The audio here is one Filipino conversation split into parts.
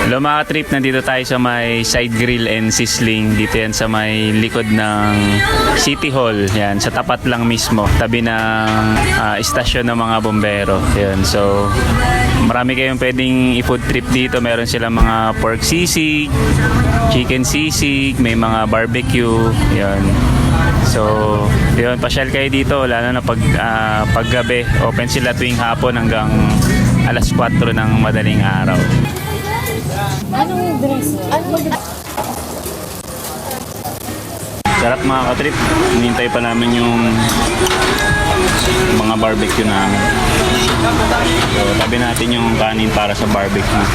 Hello mga trip, nandito tayo sa may side grill and sizzling. Dito yan sa may likod ng City Hall. Yan, sa tapat lang mismo. Tabi ng istasyon ng mga bombero. Yan, so marami kayong pwedeng i-food trip dito. Meron silang mga pork sisig, chicken sisig, may mga barbecue. Yan. So, yun, pasyal kayo dito. Lalo na paggabi. Open sila tuwing hapon hanggang alas 4 ng madaling araw. Anong dress? Sarap mga katrip. Hinintay pa namin yung mga barbecue namin. So, tabi natin yung kanin para sa barbecue.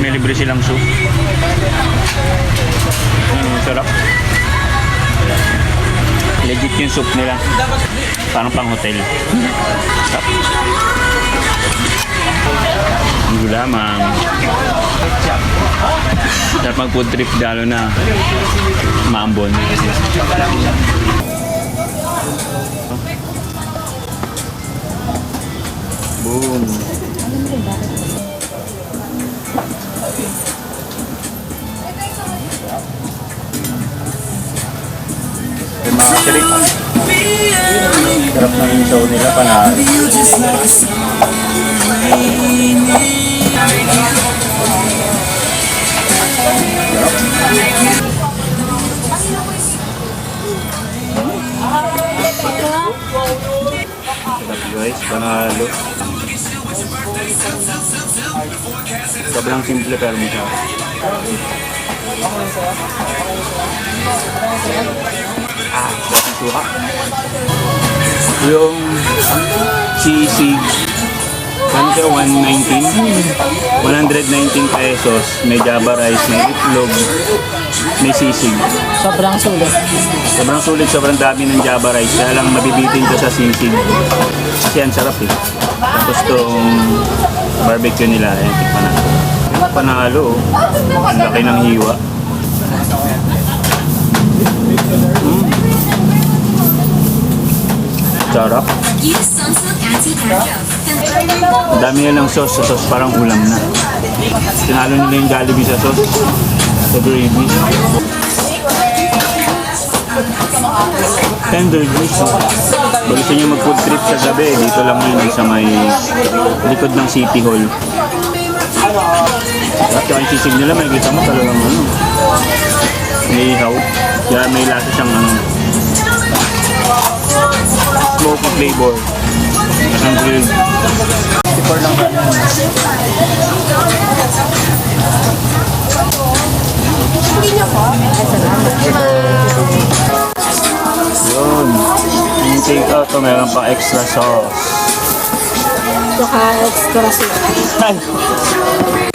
May libre silang soup. Sarap. Legit yung soup nila. Parang pang hotel. Sarap. Ang gulamang. Sarap mag food trip lalo na maambon. Boom. Mga trip. Sarap ng insaw nila panalo. Sarap guys, panalo. Sobrang simple pero masarap. Suha. Yung sisig kanka 119 pesos. May java rice, may itlog, may sisig. Sobrang sulit. Sobrang sulit, sobrang dami ng java rice. Kaya lang mabibitin ko sa sisig. Kasi ang sarap eh. Tapos tong barbecue nila, ayan, tikman na. Panalo, oh. Ang laki ng hiwa. Sarap. Ang dami nila ng sauce. Sa sauce parang ulam na. Tinalo nila yung Jollibee sa sauce. Sa gravy. Tender juice. Kung gusto nyo mag-food trip sa gabi, dito lang yun sa may likod ng City Hall. At yung sisig nila, may kita mo talagang ano. May ihaw. Kaya may lasa siyang ano. Smoky flavor. At ang grilled. Tipor lang ba? Yun. Yung take out to, meron pang extra sauce. Saka extra sauce. Ay!